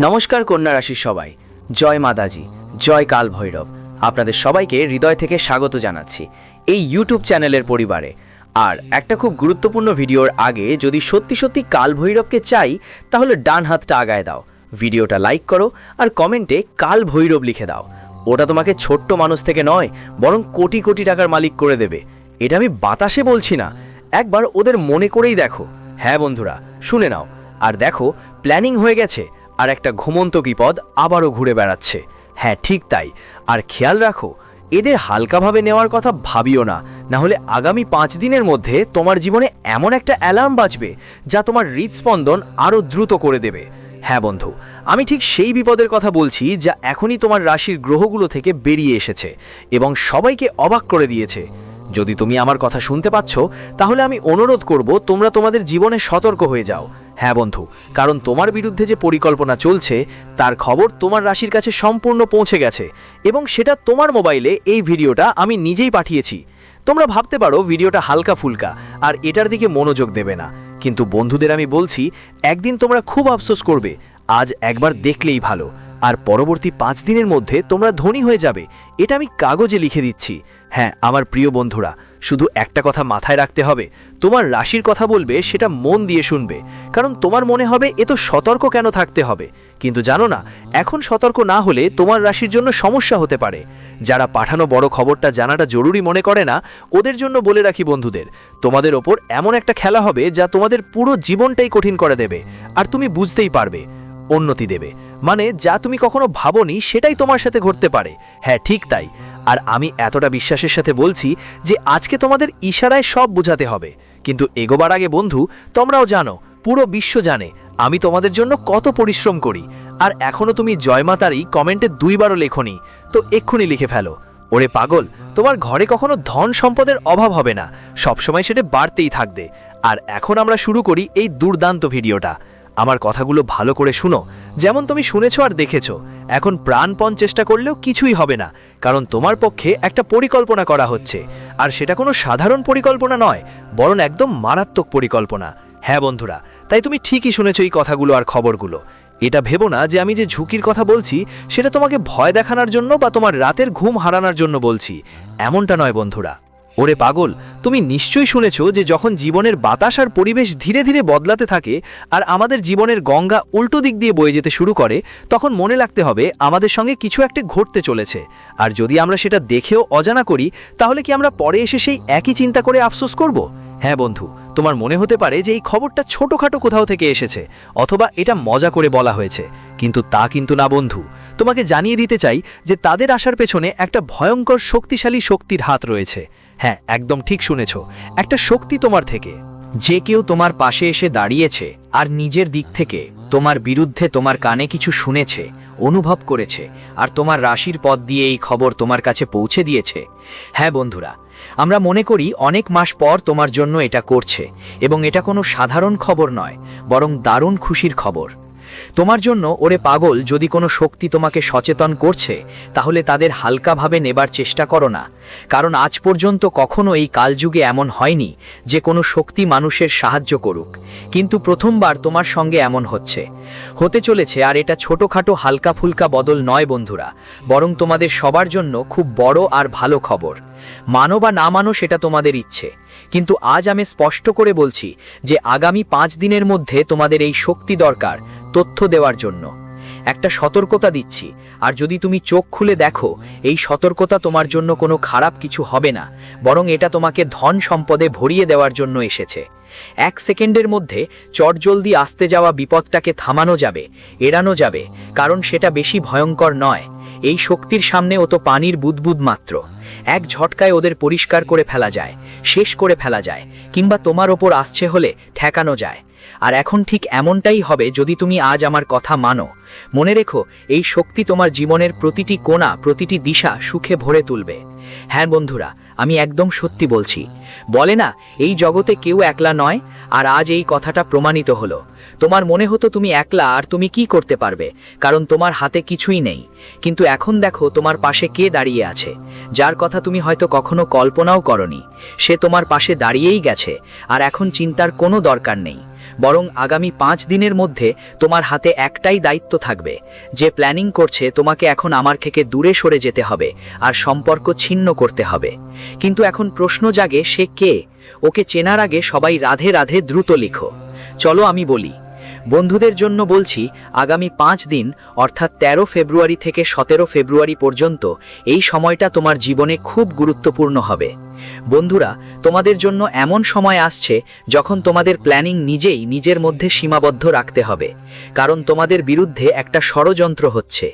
নমস্কার কন্যা রাশির সবাই, জয় মাতাজি, জয় কাল ভৈরব। আপনাদের সবাইকে হৃদয় থেকে স্বাগত জানাচ্ছি এই ইউটিউব চ্যানেলের পরিবারে। আর একটা খুব গুরুত্বপূর্ণ ভিডিওর আগে যদি সত্যি সত্যি কাল ভৈরবকে চাই তাহলে ডান হাতটা আগায় দাও, ভিডিওটা লাইক করো আর কমেন্টে কাল ভৈরব লিখে দাও। ওটা তোমাকে ছোট্ট মানুষ থেকে নয় বরং কোটি কোটি টাকার মালিক করে দেবে। এটা আমি বাতাসে বলছি না, একবার ওদের মনে করেই দেখো। হ্যাঁ বন্ধুরা, শুনে নাও আর দেখো, প্ল্যানিং হয়ে গেছে আর একটা ঘুমন্ত বিপদ আবারও ঘুরে বেড়াচ্ছে। হ্যাঁ ঠিক তাই। আর খেয়াল রাখো, এদের হালকাভাবে নেওয়ার কথা ভাবিও না, না হলে আগামী 5 দিনের মধ্যে তোমার জীবনে এমন একটা অ্যালার্ম বাজবে যা তোমার হৃদস্পন্দন আরও দ্রুত করে দেবে। হ্যাঁ বন্ধু, আমি ঠিক সেই বিপদের কথা বলছি যা এখনই তোমার রাশির গ্রহগুলো থেকে বেরিয়ে এসেছে এবং সবাইকে অবাক করে দিয়েছে। যদি তুমি আমার কথা শুনতে পাচ্ছ তাহলে আমি অনুরোধ করব তোমরা তোমাদের জীবনে সতর্ক হয়ে যাও। হ্যাঁ বন্ধু, কারণ তোমার বিরুদ্ধে যে পরিকল্পনা চলছে তার খবর তোমার রাশির কাছে সম্পূর্ণ পৌঁছে গেছে এবং সেটা তোমার মোবাইলে এই ভিডিওটা আমি নিজেই পাঠিয়েছি। তোমরা ভাবতে পারো ভিডিওটা হালকা ফুলকা আর এটার দিকে মনোযোগ দেবে না, কিন্তু বন্ধুদের আমি বলছি একদিন তোমরা খুব আফসোস করবে। আজ একবার দেখলেই ভালো, আর পরবর্তী 5 দিনের মধ্যে তোমরা ধনী হয়ে যাবে, এটা আমি কাগজে লিখে দিচ্ছি। হ্যাঁ আমার প্রিয় বন্ধুরা, শুধু একটা কথা মাথায় রাখতে হবে, তোমার রাশির কথা বলবে সেটা মন দিয়ে শুনবে, কারণ তোমার মনে হবে এ তো সতর্ক কেন থাকতে হবে। কিন্তু জানো না, এখন সতর্ক না হলে তোমার রাশির জন্য সমস্যা হতে পারে। যারা পাঠানো বড় খবরটা জানাটা জরুরি মনে করে না, ওদের জন্য বলে রাখি বন্ধুদের, তোমাদের ওপর এমন একটা খেলা হবে যা তোমাদের পুরো জীবনটাই কঠিন করে দেবে, আর তুমি বুঝতেই পারবে। উন্নতি দেবে, মানে যা তুমি কখনো ভাবোনি সেটাই তোমার সাথে ঘটতে পারে। হ্যাঁ ঠিক তাই। আর আমি এতটা বিশ্বাসের সাথে বলছি যে আজকে তোমাদের ইশারায় সব বোঝাতে হবে। কিন্তু এগোবার আগে বন্ধু, তোমরাও জানো, পুরো বিশ্ব জানে আমি তোমাদের জন্য কত পরিশ্রম করি। আর এখনো তুমি জয়মাতারই কমেন্টে 2 বারও লেখনি, তো এক্ষুনি লিখে ফেলো। ওরে পাগল, তোমার ঘরে কখনো ধন সম্পদের অভাব হবে না, সবসময় সেটা বাড়তেই থাকবে। আর এখন আমরা শুরু করি এই দুর্দান্ত ভিডিওটা। আমার কথাগুলো ভালো করে শুনো, যেমন তুমি শুনেছো আর দেখেছো। এখন প্রাণপণ চেষ্টা করলেও কিছুই হবে না, কারণ তোমার পক্ষে একটা পরিকল্পনা করা হচ্ছে, আর সেটা কোনো সাধারণ পরিকল্পনা নয়, বরং একদম মারাত্মক পরিকল্পনা। হ্যাঁ বন্ধুরা, তাই তুমি ঠিকই শুনেছো এই কথাগুলো আর খবরগুলো। এটা ভেবো না যে আমি যে ঝুঁকির কথা বলছি সেটা তোমাকে ভয় দেখানোর জন্য বা তোমার রাতের ঘুম হারানোর জন্য বলছি, এমনটা নয় বন্ধুরা। ওরে পাগল, তুমি নিশ্চয়ই শুনেছো যে যখন জীবনের বাতাস আর পরিবেশ ধীরে ধীরে বদলাতে থাকে আর আমাদের জীবনের গঙ্গা উল্টো দিক দিয়ে বয়ে যেতে শুরু করে, তখন মনে রাখতে হবে আমাদের সঙ্গে কিছু একটা ঘটতে চলেছে। আর যদি আমরা সেটা দেখেও অজানা করি, তাহলে কি আমরা পরে এসে সেই একই চিন্তা করে আফসোস করব? হ্যাঁ বন্ধু, তোমার মনে হতে পারে যে এই খবরটা ছোটখাটো কোথাও থেকে এসেছে, অথবা এটা মজা করে বলা হয়েছে, কিন্তু তা কিন্তু না বন্ধু। তোমাকে জানিয়ে দিতে চাই যে তাদের আসার পেছনে একটা ভয়ঙ্কর শক্তিশালী শক্তির হাত রয়েছে। হ্যাঁ একদম ঠিক শুনেছ, একটা শক্তি তোমার থেকে। যে কেউ তোমার পাশে এসে দাঁড়িয়েছে আর নিজের দিক থেকে তোমার বিরুদ্ধে তোমার কানে কিছু শুনেছে, অনুভব করেছে, আর তোমার রাশির পথ দিয়ে এই খবর তোমার কাছে পৌঁছে দিয়েছে। হ্যাঁ বন্ধুরা, আমরা মনে করি অনেক মাস পর তোমার জন্য এটা করছে, এবং এটা কোনো সাধারণ খবর নয়, বরং দারুণ খুশির খবর তোমার জন্য। ওরে পাগল, যদি কোনো শক্তি তোমাকে সচেতন করছে তাহলে তাদের হালকাভাবে নেবার চেষ্টা করো না, কারণ আজ পর্যন্ত কখনো এই কালযুগে এমন হয়নি যে কোনো শক্তি মানুষের সাহায্য করুক, কিন্তু প্রথমবার তোমার সঙ্গে এমন হতে চলেছে। আর এটা ছোটখাটো হালকা ফুলকা বদল নয় বন্ধুরা, বরং তোমাদের সবার জন্য খুব বড় আর ভালো খবর। মানো বা না মানো সেটা তোমাদের ইচ্ছে, কিন্তু আজ আমি স্পষ্ট করে বলছি যে আগামী 5 দিনের মধ্যে তোমাদের এই শক্তি দরকার তথ্য দেওয়ার জন্য। একটা সতর্কতা দিচ্ছি, আর যদি তুমি চোখ খুলে দেখো, এই সতর্কতা তোমার জন্য কোনো খারাপ কিছু হবে না, বরং এটা তোমাকে ধন সম্পদে ভরিয়ে দেওয়ার জন্য এসেছে। 1 সেকেন্ডের মধ্যে চটজলদি আসতে যাওয়া বিপদটাকে থামানো যাবে, এড়ানো যাবে, কারণ সেটা বেশি ভয়ঙ্কর নয়। এই শক্তির সামনে ও তো পানির বুদবুদ মাত্র। এক ঝটকায় ওদের পরিষ্কার করে ফেলা যায়, শেষ করে ফেলা যায়, কিংবা তোমার ওপর আসছে হলে ঠেকানো যায়। আর এখন ঠিক এমনটাই হবে যদি তুমি আজ আমার কথা মানো। মনে রেখো, এই শক্তি তোমার জীবনের প্রতিটি কোণা, প্রতিটি দিশা সুখে ভরে তুলবে। হ্যাঁ বন্ধুরা, আমি একদম সত্যি বলছি। বলে না, এই জগতে কেউ একলা নয়, আর আজ এই কথাটা প্রমাণিত হলো। তোমার মনে হতো তুমি একলা আর তুমি কি করতে পারবে, কারণ তোমার হাতে কিছুই নেই, কিন্তু এখন দেখো তোমার পাশে কে দাঁড়িয়ে আছে, যার কথা তুমি হয়তো কখনো কল্পনাও করনি। সে তোমার পাশে দাঁড়িয়েই গেছে, আর এখন চিন্তার কোনো দরকার নেই, বরং আগামী 5 দিনের মধ্যে তোমার হাতে একটাই দায়িত্ব থাকবে। যে প্ল্যানিং করছে তোমাকে এখন আমার থেকে দূরে সরে যেতে হবে আর সম্পর্ক ছিন্ন করতে হবে। কিন্তু এখন প্রশ্ন জাগে, সে কে? ওকে চেনার আগে সবাই রাধে রাধে দ্রুত লিখো। চলো আমি বলি। বন্ধুদের জন্য বলছি, আগামী 5 দিন অর্থাৎ 13 ফেব্রুয়ারি থেকে 17 ফেব্রুয়ারি পর্যন্ত এই সময়টা তোমার জীবনে খুব গুরুত্বপূর্ণ হবে। বন্ধুরা, তোমাদের জন্য এমন সময় আসছে যখন তোমাদের প্ল্যানিং নিজেই নিজের মধ্যে সীমাবদ্ধ রাখতে হবে, কারণ তোমাদের বিরুদ্ধে একটা ষড়যন্ত্র হচ্ছে।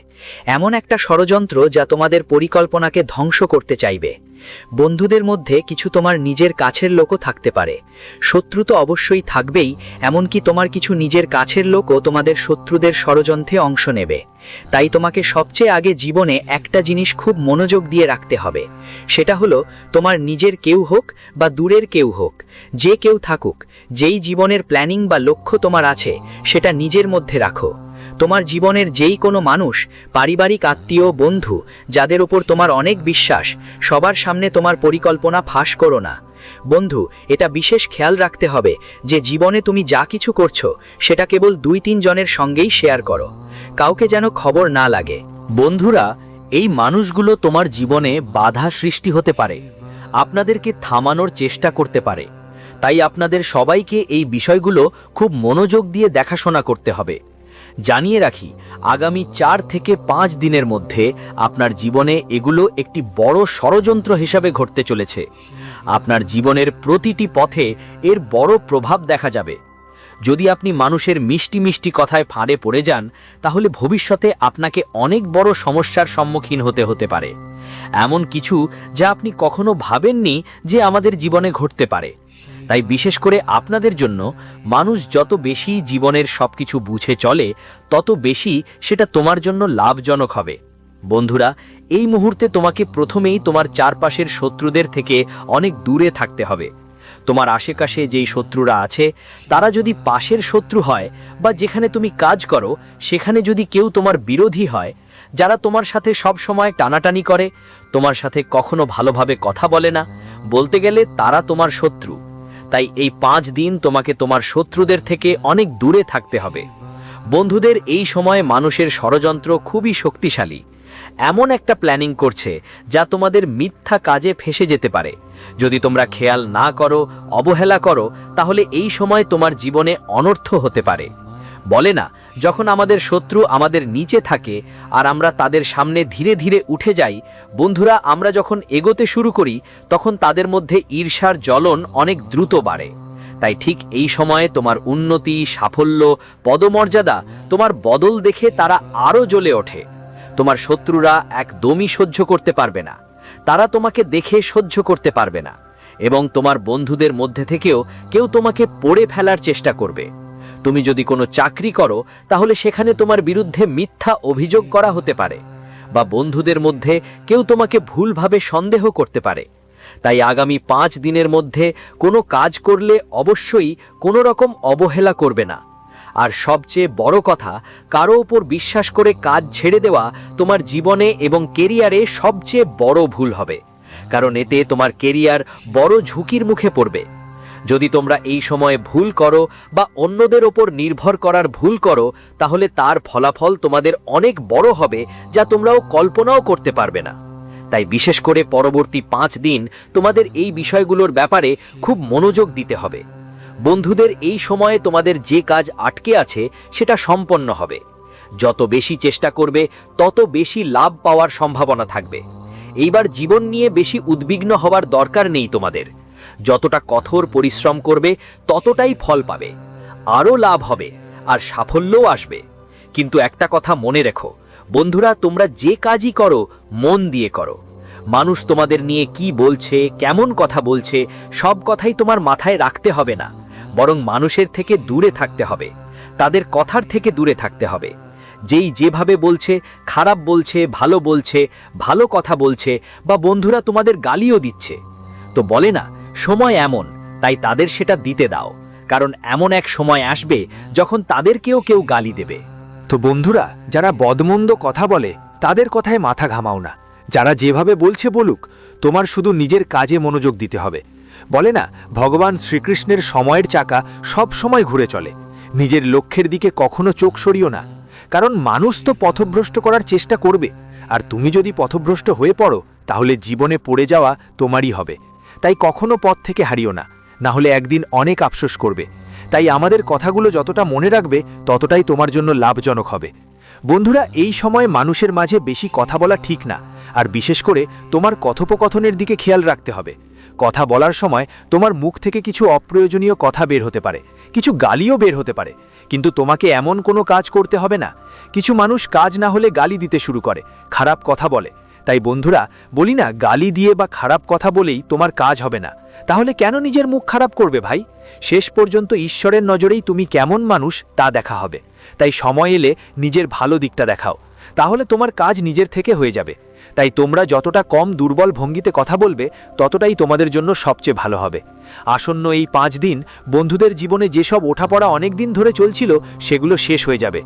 এমন একটা ষড়যন্ত্র যা তোমাদের পরিকল্পনাকে ধ্বংস করতে চাইবে। বন্ধুদের মধ্যে কিছু তোমার নিজের কাছের লোকও থাকতে পারে। শত্রু তো অবশ্যই থাকবেই, এমনকি তোমার কিছু নিজের কাছের লোকও তোমাদের শত্রুদের ষড়যন্ত্রে অংশ নেবে। তাই তোমাকে সবচেয়ে আগে জীবনে একটা জিনিস খুব মনোযোগ দিয়ে রাখতে হবে। সেটা হলো, তোমার নিজের কেউ হোক বা দূরের কেউ হোক, যে কেউ থাকুক, যেই জীবনের প্ল্যানিং বা লক্ষ্য তোমার আছে সেটা নিজের মধ্যে রাখো। তোমার জীবনের যেই কোনো মানুষ, পারিবারিক আত্মীয়, বন্ধু, যাদের ওপর তোমার অনেক বিশ্বাস, সবার সামনে তোমার পরিকল্পনা ফাঁস করো না। বন্ধু, এটা বিশেষ খেয়াল রাখতে হবে যে জীবনে তুমি যা কিছু করছো সেটা কেবল 2-3 জনের সঙ্গেই শেয়ার করো, কাউকে যেন খবর না লাগে। বন্ধুরা, এই মানুষগুলো তোমার জীবনে বাধা সৃষ্টি হতে পারে, আপনাদেরকে থামানোর চেষ্টা করতে পারে। তাই আপনাদের সবাইকে এই বিষয়গুলো খুব মনোযোগ দিয়ে দেখাশোনা করতে হবে। জানিয়ে রাখি, আগামী 4 থেকে 5 দিনের মধ্যে আপনার জীবনে এগুলো একটি বড় ষড়যন্ত্র হিসাবে ঘটতে চলেছে। আপনার জীবনের প্রতিটি পথে এর বড় প্রভাব দেখা যাবে। যদি আপনি মানুষের মিষ্টি মিষ্টি কথায় ফাঁদে পড়ে যান, তাহলে ভবিষ্যতে আপনাকে অনেক বড় সমস্যার সম্মুখীন হতে পারে। এমন কিছু যা আপনি কখনো ভাবেননি যে আমাদের জীবনে ঘটতে পারে। তাই বিশেষ করে আপনাদের জন্য, মানুষ যত বেশি জীবনের সবকিছু বুঝে চলে, তত বেশি সেটা তোমার জন্য লাভজনক হবে। বন্ধুরা, এই মুহূর্তে তোমাকে প্রথমেই তোমার চারপাশের শত্রুদের থেকে অনেক দূরে থাকতে হবে। তোমার আশেপাশে যেই শত্রুরা আছে, তারা যদি পাশের শত্রু হয় বা যেখানে তুমি কাজ করো সেখানে যদি কেউ তোমার বিরোধী হয়, যারা তোমার সাথে সব সময় টানাটানি করে, তোমার সাথে কখনো ভালোভাবে কথা বলে না, বলতে গেলে তারা তোমার শত্রু। তাই এই 5 দিন তোমাকে তোমার শত্রুদের থেকে অনেক দূরে থাকতে হবে। বন্ধুদের এই সময়ে মানুষের ষড়যন্ত্র খুবই শক্তিশালী। এমন একটা প্ল্যানিং করছে যা তোমাদের মিথ্যা কাজে ফেঁসে যেতে পারে। যদি তোমরা খেয়াল না করো, অবহেলা করো, তাহলে এই সময় তোমার জীবনে অনর্থ হতে পারে। বলে না, যখন আমাদের শত্রু আমাদের নিচে থাকে আর আমরা তাদের সামনে ধীরে ধীরে উঠে যাই, বন্ধুরা, আমরা যখন এগোতে শুরু করি তখন তাদের মধ্যে ঈর্ষার জ্বলন অনেক দ্রুত বাড়ে। তাই ঠিক এই সময়ে তোমার উন্নতি, সাফল্য, পদমর্যাদা, তোমার বদল দেখে তারা আরও জ্বলে ওঠে। তোমার শত্রুরা একদমই সহ্য করতে পারবে না, তারা তোমাকে দেখে সহ্য করতে পারবে না, এবং তোমার বন্ধুদের মধ্যে থেকেও কেউ তোমাকে পড়ে ফেলার চেষ্টা করবে। তুমি যদি কোনো চাকরি করো, তাহলে সেখানে তোমার বিরুদ্ধে মিথ্যা অভিযোগ করা হতে পারে, বা বন্ধুদের মধ্যে কেউ তোমাকে ভুলভাবে সন্দেহ করতে পারে। তাই আগামী 5 দিনের মধ্যে কোনো কাজ করলে অবশ্যই কোনো রকম অবহেলা করবে না। আর সবচেয়ে বড় কথা, কারো উপর বিশ্বাস করে কাজ ছেড়ে দেওয়া তোমার জীবনে এবং কেরিয়ারে সবচেয়ে বড় ভুল হবে, কারণ এতে তোমার কেরিয়ার বড় ঝুঁকির মুখে পড়বে। যদি তোমরা এই সময়ে ভুল করো বা অন্যদের ওপর নির্ভর করার ভুল করো, তাহলে তার ফলাফল তোমাদের অনেক বড় হবে, যা তোমরাও কল্পনাও করতে পারবে না। তাই বিশেষ করে পরবর্তী 5 দিন তোমাদের এই বিষয়গুলোর ব্যাপারে খুব মনোযোগ দিতে হবে। বন্ধুদের এই সময়ে তোমাদের যে কাজ আটকে আছে সেটা সম্পন্ন হবে। যত বেশি চেষ্টা করবে তত বেশি লাভ পাওয়ার সম্ভাবনা থাকবে। এইবার জীবন নিয়ে বেশি উদ্বিগ্ন হওয়ার দরকার নেই তোমাদের। যতটা কঠোর পরিশ্রম করবে ততটাই ফল পাবে, আরও লাভ হবে আর সাফল্যও আসবে। কিন্তু একটা কথা মনে রেখো বন্ধুরা, তোমরা যে কাজই করো মন দিয়ে করো। মানুষ তোমাদের নিয়ে কি বলছে, কেমন কথা বলছে, সব কথাই তোমার মাথায় রাখতে হবে না, বরং মানুষের থেকে দূরে থাকতে হবে, তাদের কথার থেকে দূরে থাকতে হবে। যেই যেভাবে বলছে, খারাপ বলছে, ভালো কথা বলছে, বা বন্ধুরা তোমাদের গালিও দিচ্ছে, তো বলে না, সময় এমন, তাই তাদের সেটা দিতে দাও, কারণ এমন এক সময় আসবে যখন তাদেরকেও কেউ গালি দেবে। তো বন্ধুরা, যারা বদমন্দ কথা বলে তাদের কথায় মাথা ঘামাও না। যারা যেভাবে বলছে বলুক, তোমার শুধু নিজের কাজে মনোযোগ দিতে হবে। বলে না, ভগবান শ্রীকৃষ্ণের সময়ের চাকা সব সময় ঘুরে চলে। নিজের লক্ষ্যের দিকে কখনো চোখ সরিও না, কারণ মানুষ তো পথভ্রষ্ট করার চেষ্টা করবে, আর তুমি যদি পথভ্রষ্ট হয়ে পড়ো তাহলে জীবনে পড়ে যাওয়া তোমারই হবে। তাই কখনো পথ থেকে হারিও না, না হলে একদিন অনেক আফসোস করবে। তাই আমাদের কথাগুলো যতটা মনে রাখবে ততটাই তোমার জন্য লাভজনক হবে। বন্ধুরা, এই সময়ে মানুষের মাঝে বেশি কথা বলা ঠিক না, আর বিশেষ করে তোমার কথোপকথনের দিকে খেয়াল রাখতে হবে। কথা বলার সময় তোমার মুখ থেকে কিছু অপ্রয়োজনীয় কথা বের হতে পারে, কিছু গালিও বের হতে পারে, কিন্তু তোমাকে এমন কোনো কাজ করতে হবে না। কিছু মানুষ কাজ না হলে গালি দিতে শুরু করে, খারাপ কথা বলে। তাই বন্ধুরা, বলি না, গালি দিয়ে বা খারাপ কথা বলেই তোমার কাজ হবে না। তাহলে কেন নিজের মুখ খারাপ করবে ভাই? শেষ পর্যন্ত ঈশ্বরের নজরেই তুমি কেমন মানুষ তা দেখা হবে। তাই সময় এলে নিজের ভালো দিকটা দেখাও, তাহলে তোমার কাজ নিজের থেকে হয়ে যাবে। তাই তোমরা যতটা কম দুর্বল ভঙ্গিতে কথা বলবে ততটাই তোমাদের জন্য সবচেয়ে ভালো হবে। আসন্ন এই 5 দিন বন্ধুদের জীবনে যেসব ওঠাপড়া অনেক দিন ধরে চলছিল সেগুলো শেষ হয়ে যাবে।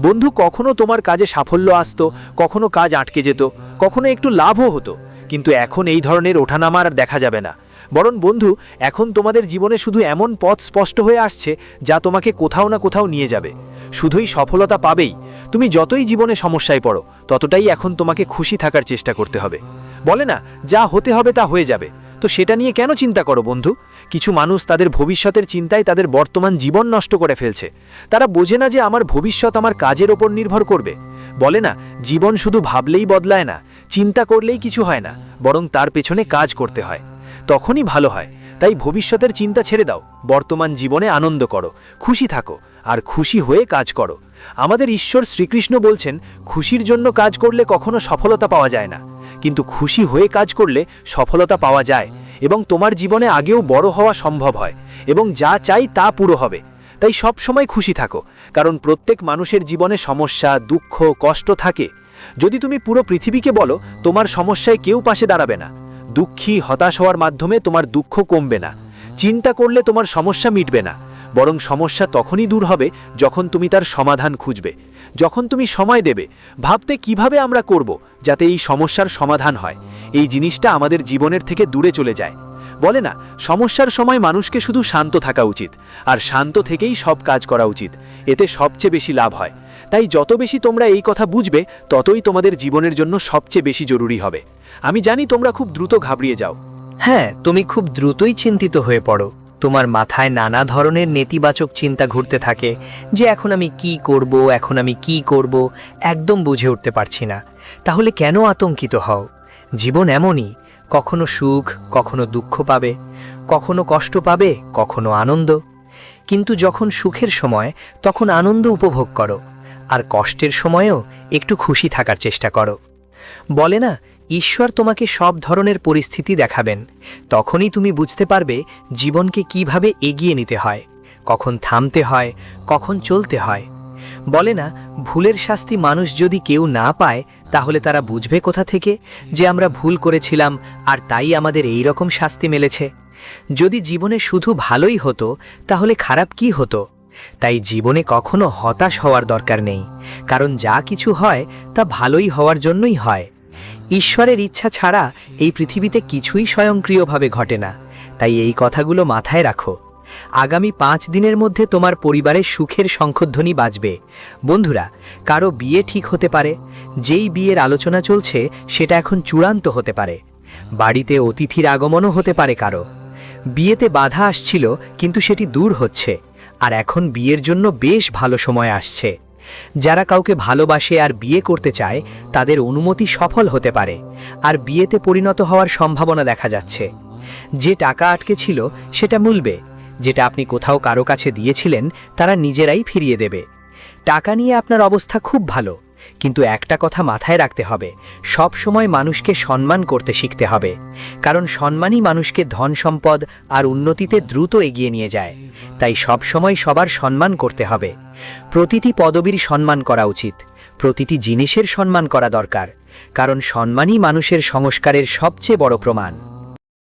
বন্ধু, কখনো তোমার কাজে সাফল্য আসতো, কখনো কাজ আটকে যেত, কখনো একটু লাভও হতো, কিন্তু এখন এই ধরনের ওঠানামার আর দেখা যাবে না। বরং বন্ধু, এখন তোমাদের জীবনে শুধু এমন পথ স্পষ্ট হয়ে আসছে যা তোমাকে কোথাও না কোথাও নিয়ে যাবে। শুধুই সফলতা পাবেই। তুমি যতই জীবনে সমস্যায় পড়ো ততটাই এখন তোমাকে খুশি থাকার চেষ্টা করতে হবে। বলে না, যা হতে হবে তা হয়ে যাবে, তো সেটা নিয়ে কেন চিন্তা করো বন্ধু? কিছু মানুষ তাদের ভবিষ্যতের চিন্তায় তাদের বর্তমান জীবন নষ্ট করে ফেলছে। তারা বোঝে না যে আমার ভবিষ্যৎ আমার কাজের ওপর নির্ভর করবে। বলে না, জীবন শুধু ভাবলেই বদলায় না, চিন্তা করলেই কিছু হয় না, বরং তার পেছনে কাজ করতে হয়, তখনই ভালো হয়। তাই ভবিষ্যতের চিন্তা ছেড়ে দাও, বর্তমান জীবনে আনন্দ করো, খুশি থাকো, আর খুশি হয়ে কাজ করো। আমাদের ঈশ্বর শ্রীকৃষ্ণ বলছেন, খুশির জন্য কাজ করলে কখনো সফলতা পাওয়া যায় না, কিন্তু খুশি হয়ে কাজ করলে সফলতা পাওয়া যায়, এবং তোমার জীবনে আগেও বড় হওয়া সম্ভব হয়, এবং যা চাই তা পুরো হবে। তাই সব সময় খুশি থাকো, কারণ প্রত্যেক মানুষের জীবনে সমস্যা, দুঃখ, কষ্ট থাকে। যদি তুমি পুরো পৃথিবীকে বলো তোমার সমস্যায় কেউ পাশে দাঁড়াবে না, দুঃখী হতাশ হওয়ার মাধ্যমে তোমার দুঃখ কমবে না, চিন্তা করলে তোমার সমস্যা মিটবে না, বরং সমস্যা তখনই দূর হবে যখন তুমি তার সমাধান খুঁজবে, যখন তুমি সময় দেবে ভাবতে কিভাবে আমরা করব যাতে এই সমস্যার সমাধান হয়। এই জিনিসটা আমাদের জীবনের থেকে দূরে চলে যায়। বলে না, সমস্যার সময় মানুষকে শুধু শান্ত থাকা উচিত, আর শান্ত থেকেই সব কাজ করা উচিত, এতে সবচেয়ে বেশি লাভ হয়। তাই যত বেশি তোমরা এই কথা বুঝবে ততই তোমাদের জীবনের জন্য সবচেয়ে বেশি জরুরি হবে। আমি জানি তোমরা খুব দ্রুত ঘাবড়িয়ে যাও। হ্যাঁ, তুমি খুব দ্রুতই চিন্তিত হয়ে পড়ো। তোমার মাথায় নানা ধরনের নেতিবাচক চিন্তা ঘুরতে থাকে যে এখন আমি কি করব, একদম বুঝে উঠতে পারছি না। তাহলে কেন আতঙ্কিত হও? জীবন এমনই, কখনো সুখ, কখনো দুঃখ পাবে, কখনো কষ্ট পাবে, কখনো আনন্দ। কিন্তু যখন সুখের সময় তখন আনন্দ উপভোগ করো, আর কষ্টের সময়েও একটু খুশি থাকার চেষ্টা করো। বলে না, ঈশ্বর তোমাকে সব ধরনের পরিস্থিতি দেখাবেন, তখনই তুমি বুঝতে পারবে জীবনকে কিভাবে এগিয়ে নিতে হয়, কখন থামতে হয়, কখন চলতে হয়। বলে না, ভুলের শাস্তি মানুষ যদি কেউ না পায় তাহলে তারা বুঝবে কোথা থেকে যে আমরা ভুল করেছিলাম আর তাই আমাদের এই রকম শাস্তি মিলেছে। যদি জীবনে শুধু ভালোই হতো তাহলে খারাপ কি হতো? তাই জীবনে কখনো হতাশ হওয়ার দরকার নেই, কারণ যা কিছু হয় তা ভালোই হওয়ার জন্যই হয়। ঈশ্বরের ইচ্ছা ছাড়া এই পৃথিবীতে কিছুই স্বয়ংক্রিয়ভাবে ঘটে না। তাই এই কথাগুলো মাথায় রাখো। আগামী 5 দিনের মধ্যে তোমার পরিবারের সুখের শঙ্খধ্বনি বাজবে। বন্ধুরা, কারো বিয়ে ঠিক হতে পারে, যেই বিয়ের আলোচনা চলছে সেটা এখন চূড়ান্ত হতে পারে। বাড়িতে অতিথির আগমনও হতে পারে কারো। বিয়েতে বাধা আসছিল কিন্তু সেটি দূর হচ্ছে, আর এখন বিয়ের জন্য বেশ ভালো সময় আসছে। যারা কাউকে ভালোবাসে আর বিয়ে করতে চায় তাদের অনুমতি সফল হতে পারে, আর বিয়েতে পরিণত হওয়ার সম্ভাবনা দেখা যাচ্ছে। যে টাকা আটকে ছিল সেটা মিলবে, যেটা আপনি কোথাও কারো কাছে দিয়েছিলেন তারা নিজেরাই ফিরিয়ে দেবে। টাকা নিয়ে আপনার অবস্থা খুব ভালো, কিন্তু একটা কথা মাথায় রাখতে হবে, সব সময় মানুষকে সম্মান করতে শিখতে হবে, কারণ সম্মানই মানুষকে ধন সম্পদ আর উন্নতিতে দ্রুত এগিয়ে নিয়ে যায়। তাই সব সময় সবার সম্মান করতে হবে। প্রতিটি পদবীর সম্মান করা উচিত, প্রতিটি জিনিসের সম্মান করা দরকার, কারণ সম্মানই মানুষের সংস্কারের সবচেয়ে বড় প্রমাণ।